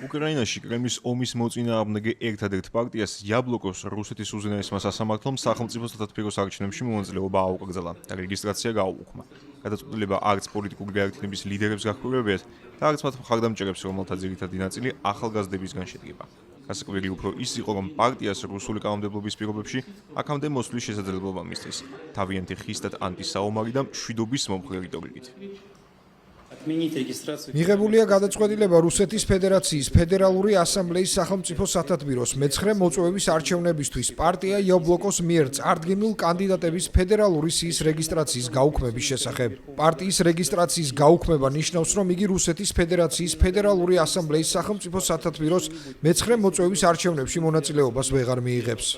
უკრაინაში კრემლის ომის მოწინააღმდეგე ერთადერთ პარტიას იაბლოკოს რუსეთის უზენაესმა სასამართლომ სახელმწიფო სათათბიროს არჩევნებში მონაწილეობა აუკრძალა და რეგისტრაცია გააუქმა. გადაწყვეტილება არც პოლიტიკური გაერთიანების ლიდერებს გაჰქვევებიათ და არც მათ მხარდამჭერებს, რომელთა ძირითადი ნაწილი ახალგაზრდებისგან შედგება. გასაკვირი უფრო ის იყო, რომ პარტიას რუსული კანონმდებლობის პირობებში აქამდე მოსვლის შესაძლებლობა მისცეს, თავიანთი ხისტად ანტისაომარი და მშვიდობის მომხრე რიტორიკით. მიღებულია გადაწყვეტილება რუსეთის ფედერაციის ფედერალური ასამბლეის სახელმწიფო სათათბიროს მე-9 მოწვევის არჩევნებისთვის პარტია იაბლოკოს მიერ წარდგენილ კანდიდატების ფედერალური სიის რეგისტრაციის გაუქმების შესახებ. პარტიის რეგისტრაციის გაუქმება ნიშნავს, რომ იგი რუსეთის ფედერაციის ფედერალური ასამბლეის სახელმწიფო სათათბიროს მე-9 მოწვევის არჩევნებში მონაწილეობას ვეღარ მიიღებს.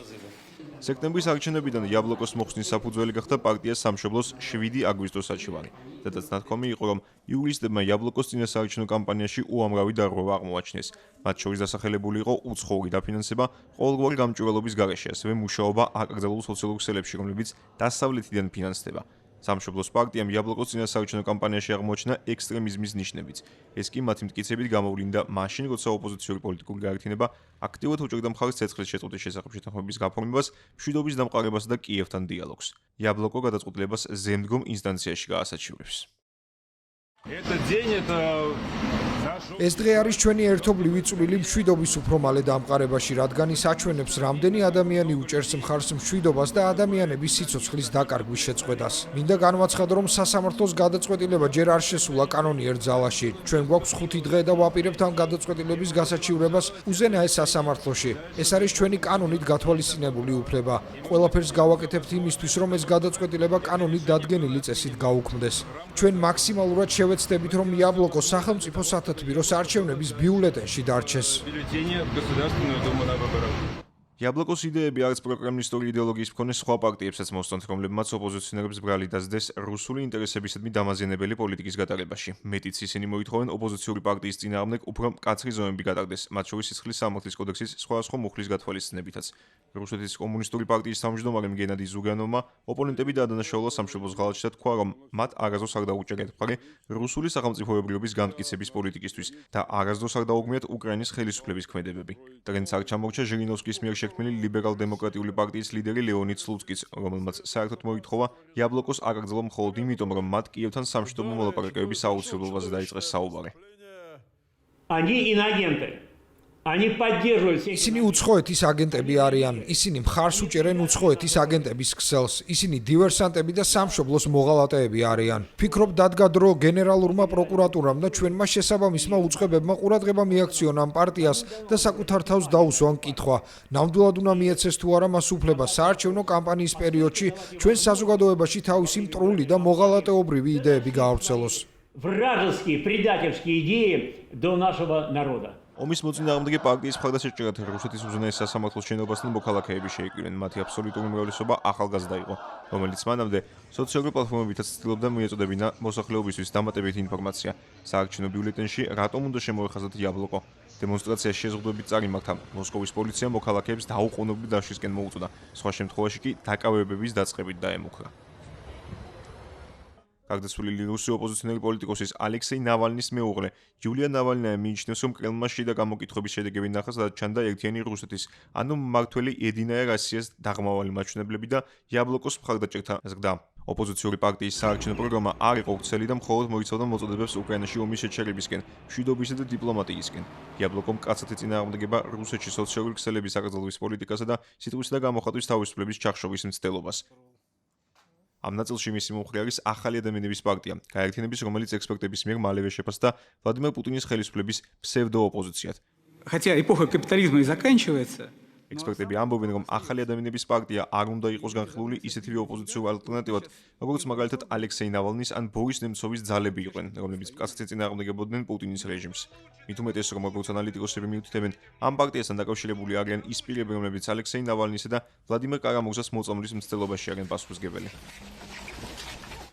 სექტემბრის არჩევნებიდან იაბლოკოს მოხსნის საფუძველი გახდა პარტიას სამშობლოს 7 აგვისტოს საჩივარი. დედაც ნათქვამი იყო, რომ იურისტებმა იაბლოკოს წინასაარჩევნო კამპანიაში უამრავი დარღვევა აღმოაჩინეს. მათ შორის დასახელებული იყო უცხოური დაფინანსება, ყოველგვარი გამჭვირვალობის გარეშე, ასევე მუშაობა აკრძალულ სოციალურ ქსელებში, რომლებიც დასავლეთიდან ფინანსდება. სამშობლოს პარტიამ იაბლოკოს წინასაარჩევნო კამპანიაში აღმოაჩინა ექსტრემიზმის ნიშნებიც. ეს კი მათი მტკიცებით გამოვლინდა მაშინ, როცა ოპოზიციური პოლიტიკური გაერთიანება აქტიურად უჭერდა მხარს ცეცხლის შეწყვეტის შესახებ შეთანხმების გაფორმებას, მშვიდობის დამყარებასა და კიევთან დიალოგს. იაბლოკო გადაწყვეტილებას ზემდგომ ინსტანციაში გაასაჩივრებს. ეს დღე არის ჩვენი ერთობლივი წვლილი მშვიდობის უფრო მალე დამყარებაში, რადგან ის აჩვენებს, რამდენი ადამიანი უჭერს მხარს მშვიდობას და ადამიანების სიცოცხლის დაკარგვის შეწყვეტას. მინდა განვაცხადო, რომ სასამართლოს გადაწყვეტილება ჯერ არ შესულა კანონიერ ძალაში. ჩვენ გვაქვს 5 დღე და ვაპირებთ ამ გადაწყვეტილების გასაჩივრებას უზენაეს სასამართლოში. ეს არის ჩვენი კანონით გათვალისწინებული უფლება. ყველაფერს გავაკეთებთ იმისთვის, რომ ეს გადაწყვეტილება კანონით დადგენილი წესით გაუქმდეს. ჩვენ მაქსიმალურად შევეცდებით, რომ იაბლოკოს სახელმწიფო სათათბიროს არჩევნების ბიულეტენში დარჩეს. იაბლოკოს იდეები არც პროკრემლისტური იდეოლოგიის მქონე სხვა პარტიებსაც მოსწონთ, რომლებმაც ოპოზიციონერებს ბრალი დასდეს რუსული ინტერესებისადმი დამაზიანებელი პოლიტიკის გატარებაში. მეტიც ისინი მოითხოვენ ოპოზიციური პარტიის წინააღმდეგ უფრო მკაცრი ზომები გატარდეს, მათ შორის სისხლის სამართლის კოდექსის სხვადასხვა მუხლის გათვალისწინებითაც. რუსეთის კომუნისტური პარტიის თავმჯდომარემ გენადი ზუგანოვმა ოპონენტები დაადანაშაულა სამშობლოს ღალატში და თქვა, რომ მათ არასდროს არ დაუჭერეთ მხარე რუსული სახელმწიფოებრიობის განმტკიცების პოლიტიკისთვის და არასდროს არ დაუგმიათ უკრაინის ხელისუფლების ქმედებები. ტრენდს არ ჩამორჩა ჟირინოვსკის მიერ შექმნილი ლიბერალ-დემოკრატიული პარტიის ლიდერი ლეონიდ სლუცკიც, რომელმაც საერთოდ მოითხოვა იაბლოკოს არ აკრძალო მხოლოდ იმიტომ, რომ მათ კიევთან სამშვიდობო მოლაპარაკებების აუცილებლობაზე დაიწყეს საუბარი. ისინი უცხოეთის აგენტები არიან, ისინი მხარს უჭერენ უცხოეთის აგენტების ქსელს, ისინი დივერსანტები და სამშობლოს მოღალატეები არიან. ვფიქრობ, დადგა დრო გენერალურმა პროკურატურამ და ჩვენმა შესაბამისმა უწყებებმა ყურადღება მიაქციონ ამ პარტიას და საკუთარ თავს დაუსვან კითხვა. ნამდვილად უნდა მიეცეს თუ არა მას უფლება საარჩევნო კამპანიის პერიოდში ჩვენ საზოგადოებაში თავისი მტრული და მოღალატეობრივი იდეები გაავრცელოს. Вражеские, предательские идеи до нашего народа. ომის მოწინააღმდეგე პარტიის მხარდასაჭერად რუსეთის უზენაეს სასამართლოს შენობასთან მოქალაქეები შეიკრიბნენ. მათი აბსოლუტური უმრავლესობა ახალგაზრდა იყო, რომელიც მანამდე სოციალური პლატფორმებითაც ცდილობდა მიეწოდებინა მოსახლეობისთვის დამატებითი ინფორმაცია. საარჩევნო ბიულეტენში რატომ უნდა შემოეხაზათ იაბლოკო? დემონსტრაცია შეზღუდვებით წარიმართა. მოსკოვის პოლიცია მოქალაქეებს დაუყოვნებლივ დაშლისკენ მოუწოდა. სხვა შემთხვევაში კი დაკავებების დაწყებით დაემუქრა. გარდაცვლილი რუსი ოპოზიციონერი პოლიტიკოსის ალექსეი ნავალნის მეუღლე იულია ნავალნია მიიჩნევს, რომ კრემლმა შიდა გამოკითხების შედეგები ნახა, სადაც ჩანდა ერთიანი რუსეთის, ანუ მმართველი ედინაია რასიას დაღმავალი მაჩვენებლები და იაბლოკოს მხარდაჭერთა ზრდა. ოპოზიციური პარტიის საარჩევნო პროგრამა არ იყო ვრცელი და მხოლოდ მოიცავდა მოწოდებებს უკრაინაში ომის შეჩერებისკენ, მშვიდობისა და დიპლომატიისკენ. იაბლოკომ მკაცრად წინააღმდეგება რუსეთში სოციალური ქსელების აკრძალვის პოლიტიკასა და სიტყვისა და გამოხატვის თავისუფლების ჩახშობის მცდელობას. ამ ნაწილში მისი მომხრე არის ახალი ადამიანების პარტია, გაერთიანების, რომელიც ექსპერტების მიერ მალევე შეფასდა ვლადიმერ პუტინის ხელისუფლების ფსევდოოპოზიციად. Хотя эпоха капитализма и заканчивается. ექსპერტები ამბობენ, რომ ახალი ადამიანების პარტია არ უნდა იყოს განხილული ისეთივე ოპოზიციურ ალტერნატივად, როგორც მაგალითად ალექსეი ნავალნის ან ბორის ნემცოვის ძალები იყვნენ, რომლებიც მკაცრად წინააღმდეგებოდნენ პუტინის რეჟიმს. მით უმეტეს, რომ როგორც ანალიტიკოსები მიუთითებენ, ამ პარტიასთან დაკავშირებული არიან ის პირები, რომლებიც ალექსეი ნავალნისა და ვლადიმერ კარამურზას მოწამვლის მცდელობაში არიან პასუხისმგებელი.